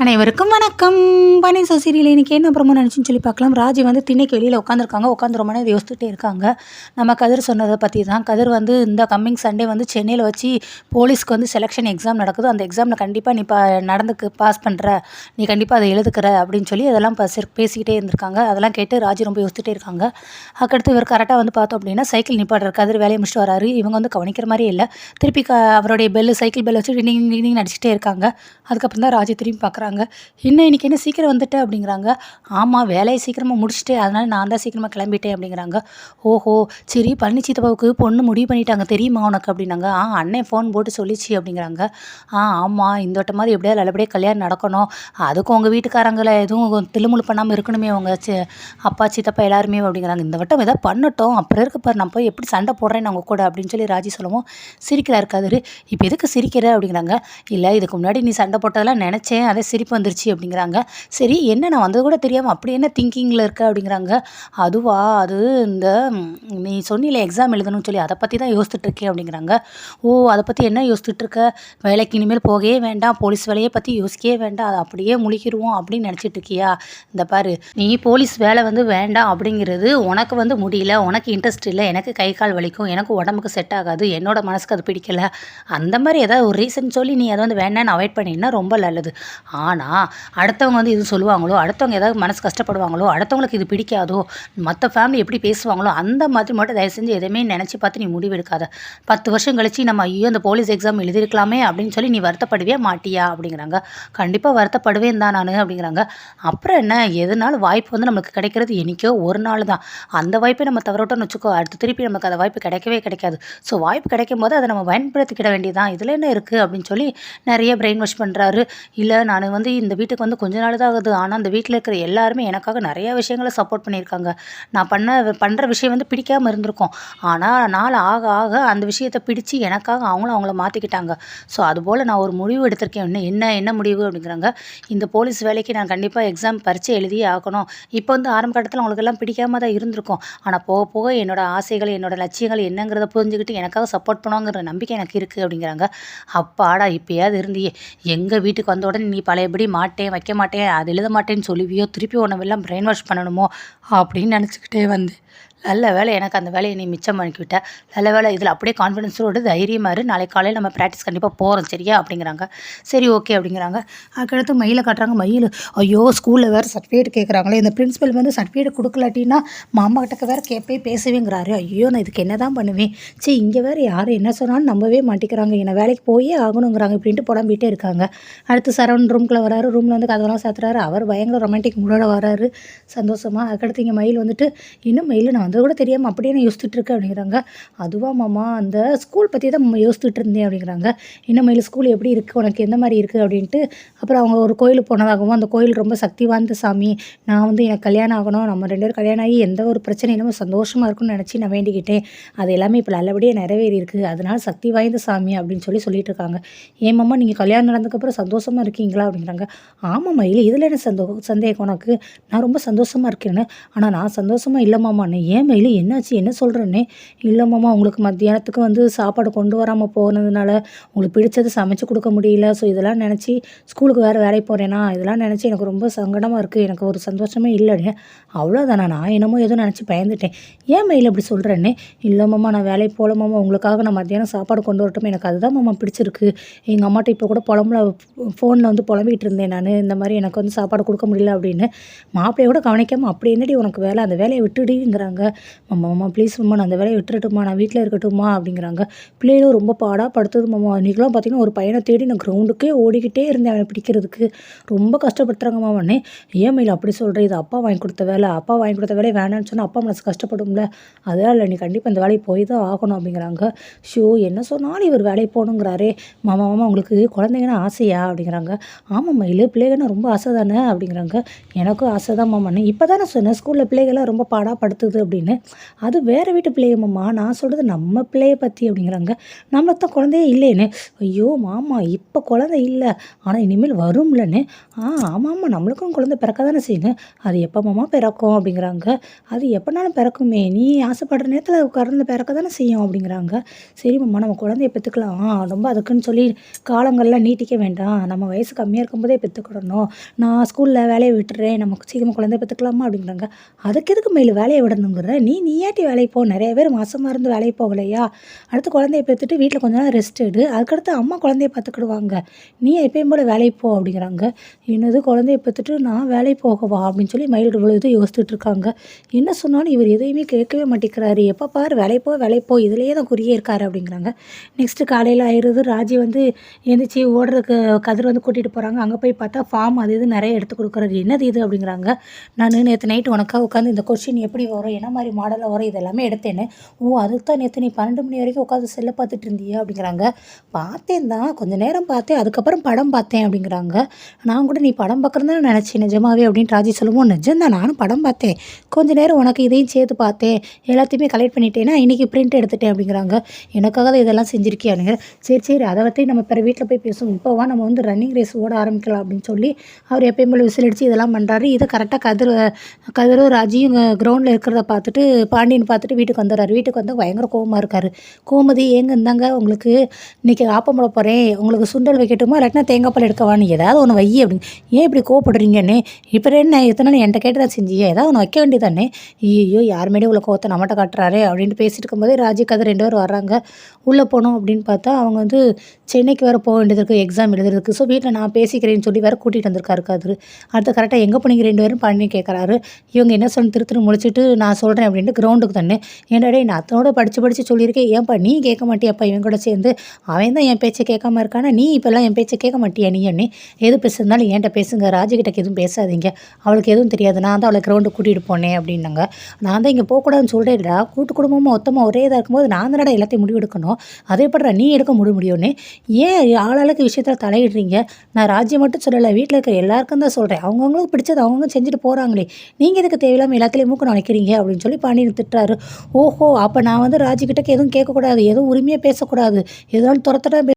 அனைவருக்கும் வணக்கம். பனி சீரியல் இன்றைக்கி என்ன அப்புறமா நினச்சின்னு சொல்லி பார்க்கலாம். ராஜி வந்து திண்ணைக்கு வெளியில் உட்காந்துருக்காங்க. உட்காந்து ரொம்ப நேரம் யோசிச்சுட்டே இருக்காங்க. நம்ம கதிர் சொன்னதை பற்றி தான். கதிர் வந்து இந்த கம்மிங் சண்டே வந்து சென்னையில் வச்சு போலீஸ்க்கு வந்து செலெக்ஷன் எக்ஸாம் நடக்குது. அந்த எக்ஸாமில் கண்டிப்பாக நீ பாஸ் பண்ணுற, நீ கண்டிப்பாக அதை எழுதுக்கிற அப்படின்னு சொல்லி அதெல்லாம் பேசிக்கிட்டே இருந்திருக்காங்க. அதெல்லாம் கேட்டு ராஜி ரொம்ப யோசிச்சுட்டே இருக்காங்க. அதுக்கடுத்து இவர் கரெக்டாக வந்து பார்த்தோம் அப்படின்னா சைக்கிள் நிப்பாடுற கதிர் வேலையை முடிச்சுட்டு வராரு. இவங்க வந்து கவனிக்கிற மாதிரியே இல்லை. திருப்பி அவருடைய சைக்கிள் பெல் வச்சு டிங் நடிச்சிட்டே இருக்காங்க. அதுக்கப்புறம் தான் ராஜி திரும்பி பார்க்குறாங்க. இன்னும் இன்றைக்கி என்ன சீக்கிரம் வந்துட்டேன் அப்படிங்கிறாங்க. ஆமாம், வேலையை சீக்கிரமாக முடிச்சுட்டேன், அதனால் நான் தான் சீக்கிரமாக கிளம்பிட்டேன் அப்படிங்கிறாங்க. ஓஹோ, சரி, பழனி சித்தப்பாவுக்கு பொண்ணு முடிவு பண்ணிட்டாங்க தெரியுமா உனக்கு அப்படின்னாங்க. அண்ணன் ஃபோன் போட்டு சொல்லிச்சு அப்படிங்கிறாங்க. ஆமாம், இந்த வட்டமாதிரி எப்படியாவது நல்லபடியாக கல்யாணம் நடக்கணும், அதுக்கும் உங்கள் வீட்டுக்காரங்களை எதுவும் தில்லுமுழு பண்ணாமல் இருக்கணுமே உங்கள் அப்பா சித்தப்பா எல்லாருமே அப்படிங்கிறாங்க. இந்த வட்டம் எதாவது பண்ணட்டும், அப்புறம் இருக்க பாரு, நான் போய் எப்படி சண்டை போடுறேன்னு அவங்க கூட அப்படின்னு சொல்லி ராஜி சொல்லவும் சிரிக்கிறா இருக்காது. இப்போ எதுக்கு சிரிக்கிற அப்படிங்கிறாங்க. இல்லை, இதுக்கு முன்னாடி நீ சண்டை போட்டதெல்லாம் நினச்சேன், அதே சிரிப்பு வந்துருச்சு அப்படிங்கிறாங்க. சரி, என்ன நான் வந்தது கூட தெரியாமல் அப்படி என்ன திங்கிங்கில் இருக்க அப்படிங்கிறாங்க. அதுவா, அது இந்த நீ சொன்னில எக்ஸாம் எழுதணும்னு சொல்லி அதை பற்றி தான் யோசிச்சுட்ருக்கேன் அப்படிங்கிறாங்க. ஓ, அதை பற்றி என்ன யோசிச்சுட்ருக்க? வேலைக்கு இனிமேல் போகவே வேண்டாம், போலீஸ் வேலையை பற்றி யோசிக்கவே வேண்டாம், அதை அப்படியே முழிக்கிடுவோம் அப்படின்னு நினச்சிட்டு இருக்கியா? இந்த பாரு, நீ போலீஸ் வேலை வந்து வேண்டாம் அப்படிங்கிறது உனக்கு வந்து முடியல, உனக்கு இன்ட்ரெஸ்ட் இல்லை, எனக்கு கை கால் வலிக்கும், எனக்கு உடம்புக்கு செட் ஆகாது, என்னோட மனசுக்கு அது பிடிக்கல, அந்த மாதிரி ஏதாவது ஒரு ரீசன் சொல்லி நீ அதை வந்து வேண்டான்னு அவாய்ட் பண்ணினா ரொம்ப நல்லது. ஆனால் அடுத்தவங்க வந்து இது சொல்லுவாங்களோ, அடுத்தவங்க ஏதாவது மனசு கஷ்டப்படுவாங்களோ, அடுத்தவங்களுக்கு இது பிடிக்காதோ, மற்ற ஃபேமிலி எப்படி பேசுவாங்களோ, அந்த மாதிரி மட்டும் தயவு செஞ்சு எதுவுமே நினச்சி பார்த்து நீ முடிவு எடுக்காத. 10 வருஷம் கழிச்சு நம்ம ஐயோ அந்த போலீஸ் எக்ஸாம் எழுதியிருக்கலாமே அப்படின்னு சொல்லி நீ வருத்தப்படுவே மாட்டியா அப்படிங்கிறாங்க. கண்டிப்பாக வருத்தப்படுவேன் தான் நான் அப்படிங்கிறாங்க. அப்புறம் என்ன, எதுனாலும் வாய்ப்பு வந்து நமக்கு கிடைக்கிறது என்றைக்கோ ஒரு நாள் தான். அந்த வாய்ப்பை நம்ம தவறோட்டோன்னு வச்சுக்கோ, அடுத்து திருப்பி நமக்கு அந்த வாய்ப்பு கிடைக்கவே கிடைக்காது. ஸோ வாய்ப்பு கிடைக்கும் போது அதை நம்ம பயன்படுத்திக்கிட வேண்டியதான், இதில் என்ன இருக்குது அப்படின்னு சொல்லி நிறைய பிரெயின் வாஷ் பண்ணுறாரு. இல்லை, நான் வந்து இந்த வீட்டுக்கு வந்து கொஞ்ச நாள் தான் ஆகுது, ஆனால் அந்த வீட்டில் இருக்கிற எல்லாருமே எனக்காக நிறையா விஷயங்களை சப்போர்ட் பண்ணியிருக்காங்க. நான் பண்ணுற விஷயம் வந்து பிடிக்காமல் இருந்திருக்கோம், ஆனால் நாள் ஆக ஆக அந்த விஷயத்தை பிடிச்சி எனக்காக அவங்கள மாற்றிக்கிட்டாங்க. ஸோ அதுபோல் நான் ஒரு முடிவு எடுத்திருக்கேன். என்ன முடிவு அப்படிங்கிறாங்க. இந்த போலீஸ் வேலைக்கு நான் கண்டிப்பாக எக்ஸாம் பரீட்சை எழுதியே ஆகணும். இப்போ வந்து ஆரம்ப கட்டத்தில் அவங்களுக்கெல்லாம் பிடிக்காம தான் இருந்திருக்கும், ஆனால் போக போக என்னோட ஆசைகள், என்னோட லட்சியங்கள் என்னங்கிறத புரிஞ்சுக்கிட்டு எனக்காக சப்போர்ட் பண்ணுவாங்கிற நம்பிக்கை எனக்கு இருக்குது அப்படிங்கிறாங்க. அப்பாடா, இப்போயாவது இருந்தியே, எங்கள் வீட்டுக்கு வந்த உடனே நீ பழையபடி மாட்டேன் வைக்க மாட்டேன் அது எழுத மாட்டேன்னு சொல்லுவியோ, திருப்பி உன்னவெல்லாம் பிரெயின் வாஷ் பண்ணணுமோ அப்படின்னு நினச்சிக்கிட்டே வந்து நல்ல வேலை எனக்கு அந்த வேலையை நீ மிச்சம் பண்ணிக்கிட்ட. நல்ல வேலை, இதில் அப்படியே கான்ஃபிடென்ஸோடு தைரியமாக இரு, நாளைக்கு காலையில் நம்ம ப்ராக்டிஸ் கண்டிப்பாக போகிறோம் சரியா அப்படிங்கிறாங்க. சரி, ஓகே அப்படிங்கிறாங்க. அதுக்கடுத்து மயிலை காட்டுறாங்க. மயில், ஐயோ ஸ்கூலில் வேறு சர்டிஃபிகேட் கேட்குறாங்களே, இந்த பிரின்ஸிபல் வந்து சர்டிஃபிகேட் கொடுக்கலாட்டின்னா மாமா கிட்டக்க வேறு பேசவேங்கிறாரு. ஐயோ, நான் இதுக்கு என்ன தான் பண்ணுவேன், சரி இங்கே வேறு யார் என்ன சொன்னாலும் நம்பவே மாட்டேங்கிறாங்க, என்னை வேலைக்கு போயே ஆகணுங்கிறாங்க இப்படின்ட்டு புலம்பிகிட்டே இருக்காங்க. அடுத்து சரவணன் ரூம்குள்ளே வராரு. ரூமில் வந்து கதவெல்லாம் சாத்துறாரு. அவர் பயங்கர ரொமான்டிக் மூடோட வராரு சந்தோஷமாக. அதுக்கடுத்து இங்கே மயில் வந்துட்டு, இன்னும் மயில் நான் வந்து கூட தெரியாமல் அப்படியே நான் யோசிச்சுட்டு இருக்கேன் அப்படிங்கிறாங்க. அதுவா மாமா, அந்த ஸ்கூல் பற்றி தான் யோசிச்சுட்டு இருந்தேன் அப்படிங்கிறாங்க. இன்னும் மயில் ஸ்கூல் எப்படி இருக்குது, உனக்கு எந்த மாதிரி இருக்குது அப்படின்ட்டு. அப்புறம் அவங்க ஒரு கோயிலுக்கு போனதாகவும், அந்த கோயில் ரொம்ப சக்தி வாய்ந்த சாமி, நான் வந்து எனக்கு கல்யாணம் ஆகணும், நம்ம 2 பேரும் கல்யாணம் ஆகி எந்த ஒரு பிரச்சனை இல்லாமல் சந்தோஷமாக இருக்குன்னு நினச்சி நான் வேண்டிக்கிட்டேன், அது எல்லாமே இப்போ நல்லபடியாக நிறைவேறி இருக்குது, அதனால சக்தி வாய்ந்த சாமி அப்படின்னு சொல்லிட்டு இருக்காங்க. ஏன் மாமா, நீங்கள் கல்யாணம் நடந்ததுக்கப்புறம் சந்தோஷமாக இருக்கீங்களா அப்படிங்கிறாங்க. ஆமாம் மயில், இதில் என்ன சந்தேகம் உனக்கு, நான் ரொம்ப சந்தோஷமாக இருக்கேன்னு. ஆனால் நான் சந்தோஷமாக இல்லை மாமான்னு. ஏன் மயில், என்னாச்சு, என்ன சொல்கிறேன்னே. இல்லை மாமா, உங்களுக்கு மத்தியானத்துக்கு வந்து சாப்பாடு கொண்டு வராமல் போனதுனால உங்களுக்கு பிடிச்சது சமைச்சு கொடுக்க முடியல, ஸோ இதெல்லாம் நினச்சி ஸ்கூலுக்கு வேறு வேலைக்கு போகிறேன்னா, இதெல்லாம் நினச்சி எனக்கு ரொம்ப சங்கடமாக இருக்குது, எனக்கு ஒரு சந்தோஷமே இல்லைன்னு. அவ்வளோதானா, நான் என்னமோ எதுவும் நினச்சி பயந்துட்டேன். ஏன் மயில் அப்படி சொல்கிறேன்னே. இல்லை மாமா, நான் வேலைக்கு போகல மாமா, உங்களுக்காக நான் மத்தியானம் சாப்பாடு கொண்டு வரட்டும், எனக்கு அதுதான் மாமா பிடிச்சிருக்கு. எங்கள் அம்மாட்ட இப்போ கூட ஃபோனில் வந்து புலம்பிகிட்டு இருந்தேன் நான், இந்த மாதிரி எனக்கு வந்து சாப்பாடு கொடுக்க முடியல அப்படின்னு. மாப்பிள்ளையை கூட கவனிக்காமல் அப்படி என்னடி உனக்கு வேலை, அந்த வேலையை விட்டுடுங்கிறாங்க. மாமா ப்ளீஸ் மாமா, நான் அந்த வேலையை விட்டுறட்டுமா, நான் வீட்டில் இருக்கட்டுமா அப்படிங்கிறாங்க. பிள்ளைகளும் ரொம்ப படுத்துது மாமா. இன்றைக்கெலாம் பார்த்தீங்கன்னா ஒரு பையனை தேடி நான் கிரவுண்டுக்கே ஓடிக்கிட்டே இருந்தேன் அவனை பிடிக்கிறதுக்கு, ரொம்ப கஷ்டப்படுத்துகிறாங்க மாமானே. ஏன் மயில் அப்படி சொல்கிறேன், இது அப்பா வாங்கி கொடுத்த வேலையை வேணான்னு சொன்னால் அப்பா மனசு கஷ்டப்படும்ல, அதெல்லாம் இல்லை, நீ கண்டிப்பாக இந்த வேலையை போய் தான் ஆகணும் அப்படிங்கிறாங்க. ஷோ, என்ன சொன்னாலும் இவர் வேலையை போகணுங்கிறாரே. மாமா உங்களுக்கு குழந்தைங்கன்னா ஆசையா அப்படிங்கிறாங்க. ஆமாம் மயில், பிள்ளைகள்னா ரொம்ப ஆசை தானே அப்படிங்கிறாங்க. எனக்கும் ஆசை தான் மாமானே. இப்போ தானே சொன்னேன் ஸ்கூலில் பிள்ளைகள்லாம் ரொம்ப படுத்துது அப்படின்னு. அப்படின்னு. அது வேறு வீட்டு பிள்ளையம்மா, நான் சொல்கிறது நம்ம பிள்ளைய பற்றி அப்படிங்கிறாங்க. நம்மளுக்கு தான் குழந்தையே இல்லைன்னு. ஐயோ மாமா இப்போ குழந்தை இல்லை, ஆனால் இனிமேல் வரும்லன்னு. ஆமாம்மா நம்மளுக்கும் குழந்தை பிறக்க தானே செய்யணும், அது எப்போம்மா பிறக்கும் அப்படிங்கிறாங்க. அது எப்போனாலும் பிறக்குமே, நீ ஆசைப்படுற நேரத்தில் குழந்தை பிறக்க தானே செய்யும் அப்படிங்கிறாங்க. சரி மாமா நம்ம குழந்தைய பெற்றுக்கலாம், ரொம்ப அதுக்குன்னு சொல்லி காலங்கள்லாம் நீட்டிக்க வேண்டாம், நம்ம வயசு கம்மியாக இருக்கும்போதே பெற்றுக்கிடணும், நான் ஸ்கூலில் வேலையை விட்டுறேன், நமக்கு சீக்கிரமாக குழந்தை பெற்றுக்கலாமா அப்படிங்கிறாங்க. அதுக்கு எதுக்கு மேலே வேலையை விடணுங்கிற, நீயாட்டி வேலைக்கு போ, நிறைய பேர் மாசமாக இருந்து வேலைக்கு போகலையா, அடுத்து குழந்தைய பெற்றுட்டு வீட்டில் கொஞ்ச நாள் ரெஸ்ட் எடு, அதுக்கடுத்து அம்மா குழந்தைய பார்த்துக்கிடுவாங்க, நீ எப்பயும் போல் வேலைக்கு போ அப்படிங்கிறாங்க. என்னது குழந்தைய பெற்றுட்டு நான் வேலைக்கு போகவா அப்படின்னு சொல்லி மயில் இவ்வளோ இது யோசிச்சுட்டு இருக்காங்க. என்ன சொன்னாலும் இவர் எதையுமே கேட்கவே மாட்டேங்கிறாரு, எப்போ பாரு வேலைக்கு போ இதுலேயே தான் குறியே இருக்காரு அப்படிங்கிறாங்க. நெக்ஸ்ட்டு காலையில் ஆயிடுது. ராஜி வந்து எழுந்திரிச்சி ஓடுறதுக்கு கதிர் வந்து கூட்டிகிட்டு போகிறாங்க. அங்கே போய் பார்த்தா ஃபார்ம் அது இது நிறைய எடுத்து கொடுக்குறது. என்னது இது அப்படிங்கிறாங்க. நான் நேற்று நைட்டு உனக்காக உட்காந்து இந்த கொஸ்டின் எப்படி வரும், என்ன மாதிரி மாடலில் வரும், இதெல்லாமே எடுத்தேன்னு. அதுக்கு தான் நேற்று நீ 12 மணி வரைக்கும் உட்காந்து செல்லை பார்த்துட்டு இருந்தியா அப்படிங்கிறாங்க. பார்த்தேன் தான், கொஞ்சம் நேரம் பார்த்தேன், அதுக்கப்புறம் படம் பார்த்தேன் அப்படிங்கிறாங்க. நான் கூட நீ படம் பார்க்குறதுன்னு தான் நினச்சேன் நிஜமாவே அப்படின்னு ராஜி சொல்லுவோம். நிஜம்தான், நானும் படம் பார்த்தேன், கொஞ்சம் நேரம் உனக்கு இதையும் சேர்த்து பார்த்தேன், எல்லாத்தையுமே கலெக்ட் பண்ணிட்டேன்னா இன்றைக்கி பிரிண்ட் எடுத்துட்டேன் அப்படிங்கிறாங்க. எனக்காக தான் இதெல்லாம் செஞ்சுருக்கியானுங்க. சரி அதை பற்றி நம்ம பிற வீட்டில் போய் பேசுவோம், இப்போவா நம்ம வந்து ரன்னிங் ரேஸ் ஓட ஆரம்பிக்கலாம் அப்படின்னு சொல்லி அவர் எப்பயும் போல் விசில் அடித்து இதெல்லாம் பண்ணுறாரு. இதை கரெக்டாக கதிரும் ராஜியும் கிரவுண்டில் இருக்கிறத பார்த்துட்டு பாண்டியன் பார்த்துட்டு வீட்டுக்கு வந்துடுறாரு. வீட்டுக்கு வந்து பயங்கர கோவமாக இருக்கார். கோமதி ஏங்க இருந்தாங்க, உங்களுக்கு இன்றைக்கி ஆப்பம் போட போகிறேன், உங்களுக்கு சுண்டல் வைக்கட்டுமா இல்லாட்டினா தேங்காய் பால் எடுக்கவான்னு ஏதாவது ஒன்று வை அப்படின்னு. ஏன் இப்படி கோவப்படுறீங்கன்னு, இப்போ என்ன எத்தனை என்கிட்ட கேட்டு தான் செஞ்சியே, ஏதாவது ஒன்று வைக்க வேண்டியதானே. ஐயோ யார் மேலே உள்ள கோவத்தை நம்மகிட்ட காட்டுறாரு அப்படின்னு பேசிட்டு இருக்கும்போதே ராஜி கதிர் 2 பேர் வர்றாங்க. உள்ளே போனோம் அப்படின்னு பார்த்தா அவங்க வந்து சென்னைக்கு வேறு போக வேண்டியது இருக்குது, எக்ஸாம் எழுதுறதுக்கு. ஸோ வீட்டில் நான் பேசிக்கிறேன்னு சொல்லி வேறு கூட்டிகிட்டு வந்திருக்காரு கதிர். அடுத்து கரெக்டாக எங்கே போனீங்க 2 பேரும் பண்ணி கேட்குறாரு. இவங்க என்ன சொல்லி திரு முடிச்சுட்டு நான் சொல்கிறேன் அப்படின்ட்டு கிரவுண்டுக்கு தானே. ஏன்டாடே நான் அத்தனோட படித்து சொல்லியிருக்கேன், ஏன்ப்பா நீ கேட்க மாட்டியாப்பா இவன் கூட சேர்ந்து, அவன் தான் என் பேச்சை கேட்காம இருக்கானா, நீ இப்போல்லாம் என் பேச்சை கேட்க மாட்டியா நீ என்ன, எது பேசுனாலும் என்கிட்ட பேசுங்க, ராஜிக்கிட்ட எதுவும் பேசாதீங்க, அவளுக்கு எதுவும் தெரியாது, நான் தான் அவளை கிரவுண்டு கூட்டிகிட்டு போனேன் அப்படின்னாங்க. நான் தான் இங்கே போகக்கூடாதுன்னு சொல்கிறேன்டா, கூட்டு குடும்பமாக மொத்தமாக ஒரே இதாக இருக்கும்போது நான் தானடா எல்லாத்தையும் முடிவு எடுக்கணும், அதே படுற நீ எடுக்க முடியும்னு ஏன் ஆளாளுக்கு விஷயத்தில் தலையிடுறீங்க. நான் ராஜ்யம் மட்டும் சொல்லலை, வீட்டில் இருக்கிற எல்லாருக்கும் தான் சொல்கிறேன், அவங்கவுங்களுக்கு பிடிச்சது அவங்கவுங்க செஞ்சுட்டு போகிறாங்களே, நீங்கள் எதுக்கு தேவையில்லாமல் எல்லாத்துலேயும் மூக்க நினைக்கிறீங்க அப்படின்னு சொல்லி பாண்டியன் திட்டுறாரு. ஓஹோ அப்போ நான் வந்து ராஜிக்கிட்ட எதுவும் கேட்கக்கூடாது, எதுவும் உரிமையாக பேசக்கூடாது, எதுவும் துரத்தட